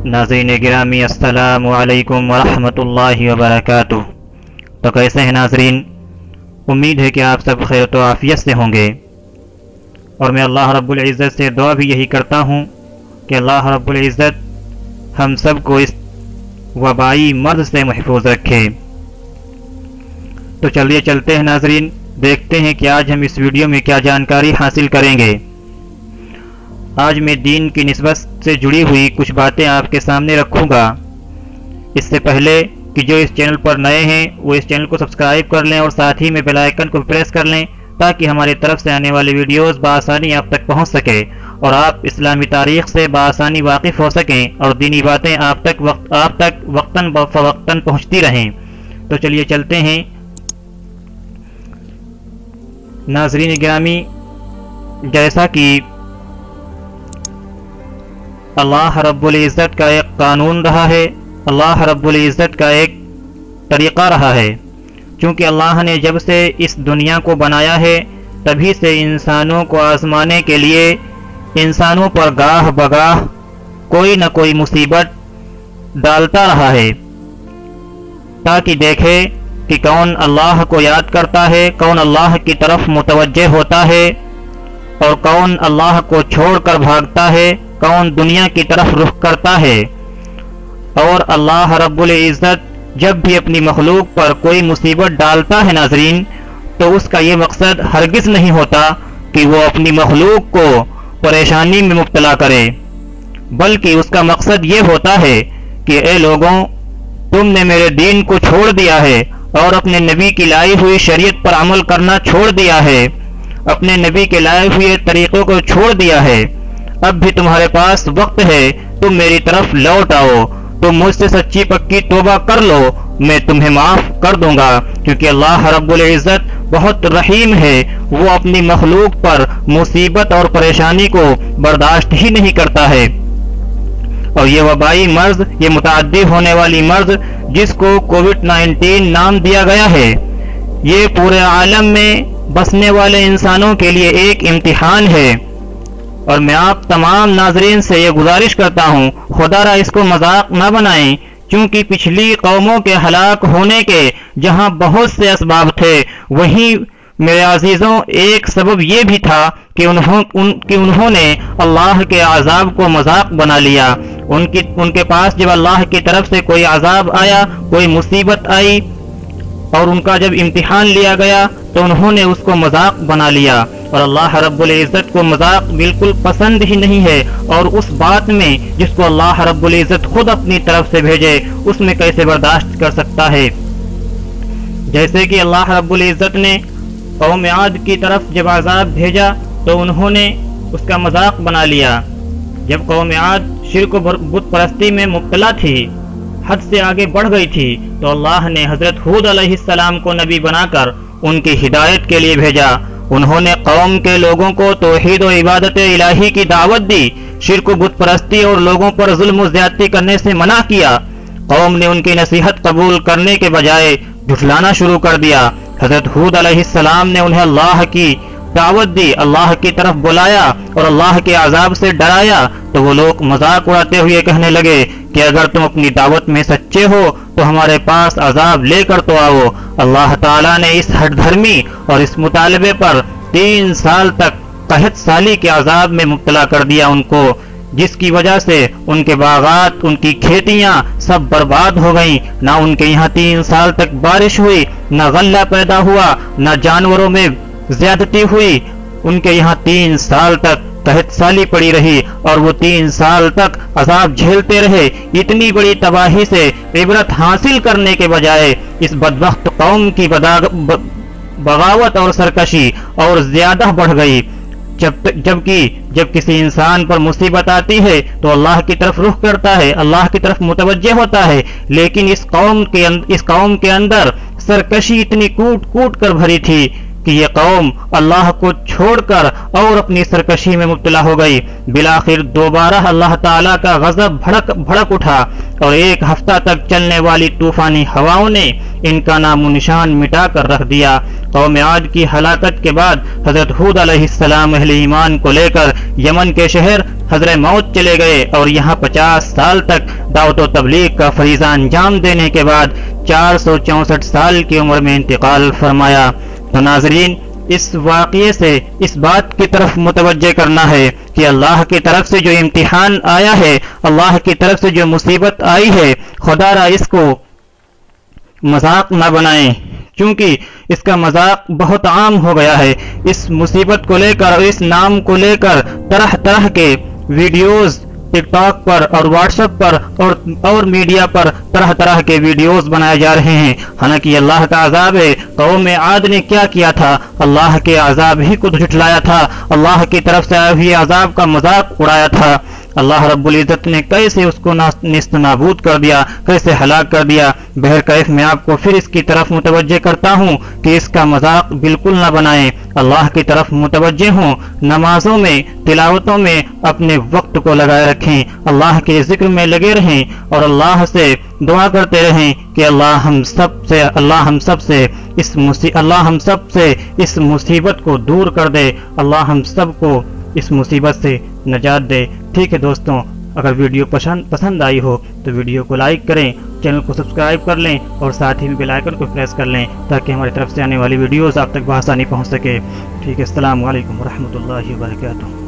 ناظرین گرامی السلام علیکم ورحمۃ اللہ وبرکاتہ۔ تو کیسے ہیں ناظرین؟ امید ہے کہ آپ سب خیر و عافیت سے ہوں گے، اور میں اللہ رب العزت سے دعا بھی یہی کرتا ہوں کہ اللہ رب العزت ہم سب کو اس وبائی مرض سے محفوظ رکھے۔ تو چلیے چلتے ہیں ناظرین، دیکھتے ہیں کہ آج ہم اس ویڈیو میں کیا جانکاری حاصل کریں گے۔ آج میں دین کی نسبت سے جڑی ہوئی کچھ باتیں آپ کے سامنے رکھوں گا۔ اس سے پہلے کہ جو اس چینل پر نئے ہیں وہ اس چینل کو سبسکرائب کر لیں اور ساتھ ہی میں بیل آئیکن کو پریس کر لیں تاکہ ہماری طرف سے آنے والی ویڈیوز بآسانی آپ تک پہنچ سکے اور آپ اسلامی تاریخ سے بآسانی واقف ہو سکیں اور دینی باتیں آپ تک وقتاً فوقتاً پہنچتی رہیں۔ تو چلیے چلتے ہیں ناظرین گرامی، جیسا کہ اللہ رب العزت کا ایک قانون رہا ہے، اللہ رب العزت کا ایک طریقہ رہا ہے، چونکہ اللہ نے جب سے اس دنیا کو بنایا ہے تبھی سے انسانوں کو آزمانے کے لیے انسانوں پر گاہ بگاہ کوئی نہ کوئی مصیبت ڈالتا رہا ہے، تاکہ دیکھے کہ کون اللہ کو یاد کرتا ہے، کون اللہ کی طرف متوجہ ہوتا ہے اور کون اللہ کو چھوڑ کر بھاگتا ہے، کون دنیا کی طرف رخ کرتا ہے۔ اور اللہ رب العزت جب بھی اپنی مخلوق پر کوئی مصیبت ڈالتا ہے ناظرین، تو اس کا یہ مقصد ہرگز نہیں ہوتا کہ وہ اپنی مخلوق کو پریشانی میں مبتلا کرے، بلکہ اس کا مقصد یہ ہوتا ہے کہ اے لوگوں، تم نے میرے دین کو چھوڑ دیا ہے اور اپنے نبی کی لائی ہوئی شریعت پر عمل کرنا چھوڑ دیا ہے، اپنے نبی کے لائے ہوئے طریقوں کو چھوڑ دیا ہے، اب بھی تمہارے پاس وقت ہے، تم میری طرف لوٹ آؤ، تم مجھ سے سچی پکی توبہ کر لو، میں تمہیں معاف کر دوں گا، کیونکہ اللہ رب العزت بہت رحیم ہے، وہ اپنی مخلوق پر مصیبت اور پریشانی کو برداشت ہی نہیں کرتا ہے۔ اور یہ وبائی مرض، یہ متعدی ہونے والی مرض جس کو کووڈ-19 نام دیا گیا ہے، یہ پورے عالم میں بسنے والے انسانوں کے لیے ایک امتحان ہے، اور میں آپ تمام ناظرین سے یہ گزارش کرتا ہوں خدا را اس کو مذاق نہ بنائیں، چونکہ پچھلی قوموں کے ہلاک ہونے کے جہاں بہت سے اسباب تھے، وہیں میرے عزیزوں ایک سبب یہ بھی تھا کہ انہوں نے اللہ کے عذاب کو مذاق بنا لیا۔ ان کے پاس جب اللہ کی طرف سے کوئی عذاب آیا، کوئی مصیبت آئی اور ان کا جب امتحان لیا گیا تو انہوں نے اس کو مذاق بنا لیا، اور اللہ رب العزت کو مذاق بالکل پسند ہی نہیں ہے، اور اس بات میں جس کو اللہ رب العزت خود اپنی طرف سے بھیجے اس میں کیسے برداشت کر سکتا ہے۔ جیسے کہ اللہ رب العزت نے قوم عاد کی طرف جب عذاب بھیجا تو انہوں نے اس کا مذاق بنا لیا۔ جب قوم عاد شرک و بت پرستی میں مبتلا تھی، حد سے آگے بڑھ گئی تھی، تو اللہ نے حضرت ہود علیہ السلام کو نبی بنا کر ان کی ہدایت کے لیے بھیجا۔ انہوں نے قوم کے لوگوں کو توحید و عبادت الہی کی دعوت دی، شرک و بت پرستی اور لوگوں پر ظلم و زیادتی کرنے سے منع کیا۔ قوم نے ان کی نصیحت قبول کرنے کے بجائے جھٹلانا شروع کر دیا۔ حضرت ہود علیہ السلام نے انہیں اللہ کی دعوت دی، اللہ کی طرف بلایا اور اللہ کے عذاب سے ڈرایا، تو وہ لوگ مذاق اڑاتے ہوئے کہنے لگے کہ اگر تم اپنی دعوت میں سچے ہو تو ہمارے پاس عذاب لے کر تو آؤ۔ اللہ تعالیٰ نے اس ہٹ دھرمی اور اس مطالبے پر 3 سال تک قحط سالی کے عذاب میں مبتلا کر دیا ان کو، جس کی وجہ سے ان کے باغات، ان کی کھیتیاں سب برباد ہو گئیں، نہ ان کے یہاں 3 سال تک بارش ہوئی، نہ غلہ پیدا ہوا، نہ جانوروں میں زیادتی ہوئی، ان کے یہاں 3 سال تک قحط سالی پڑی رہی اور وہ 3 سال تک عذاب جھیلتے رہے۔ اتنی بڑی تباہی سے عبرت حاصل کرنے کے بجائے اس بدبخت قوم کی بغاوت اور سرکشی اور زیادہ بڑھ گئی۔ جب کسی انسان پر مصیبت آتی ہے تو اللہ کی طرف رخ کرتا ہے، اللہ کی طرف متوجہ ہوتا ہے، لیکن اس قوم کے اندر سرکشی اتنی کوٹ کر بھری تھی کہ یہ قوم اللہ کو چھوڑ کر اور اپنی سرکشی میں مبتلا ہو گئی۔ بالآخر دوبارہ اللہ تعالیٰ کا غضب بھڑک اٹھا اور 1 ہفتہ تک چلنے والی طوفانی ہواؤں نے ان کا نام و نشان مٹا کر رکھ دیا۔ قوم عاد کی ہلاکت کے بعد حضرت ہود علیہ السلام اہل ایمان کو لے کر یمن کے شہر حضرت موت چلے گئے اور یہاں 50 سال تک دعوت و تبلیغ کا فریضہ انجام دینے کے بعد 464 سال کی عمر میں انتقال فرمایا۔ تو ناظرین، اس واقعے سے اس بات کی طرف متوجہ کرنا ہے کہ اللہ کی طرف سے جو امتحان آیا ہے، اللہ کی طرف سے جو مصیبت آئی ہے، خدا را اس کو مذاق نہ بنائیں، کیونکہ اس کا مذاق بہت عام ہو گیا ہے۔ اس مصیبت کو لے کر اور اس نام کو لے کر طرح طرح کے ویڈیوز ٹک ٹاک پر اور واٹس ایپ پر اور میڈیا پر طرح طرح کے ویڈیوز بنائے جا رہے ہیں، حالانکہ یہ اللہ کا عذاب ہے۔ قوم عاد نے کیا کیا تھا؟ اللہ کے عذاب ہی کو جھٹلایا تھا، اللہ کی طرف سے آئے ہوئے عذاب کا مذاق اڑایا تھا۔ اللہ رب العزت نے کیسے اس کو نیست نابود کر دیا، کیسے ہلاک کر دیا۔ بہرکیف میں آپ کو پھر اس کی طرف متوجہ کرتا ہوں کہ اس کا مذاق بالکل نہ بنائیں، اللہ کی طرف متوجہ ہوں، نمازوں میں تلاوتوں میں اپنے وقت کو لگائے رکھیں، اللہ کے ذکر میں لگے رہیں اور اللہ سے دعا کرتے رہیں کہ اللہ ہم سب سے اس مصیبت کو دور کر دے، اللہ ہم سب کو اس مصیبت سے نجات دے۔ ٹھیک ہے دوستوں، اگر ویڈیو پسند آئی ہو تو ویڈیو کو لائک کریں، چینل کو سبسکرائب کر لیں اور ساتھ ہی بیل آئیکن کو پریس کر لیں تاکہ ہماری طرف سے آنے والی ویڈیوز آپ تک بآسانی پہنچ سکے۔ ٹھیک ہے، السلام علیکم ورحمۃ اللہ وبرکاتہ۔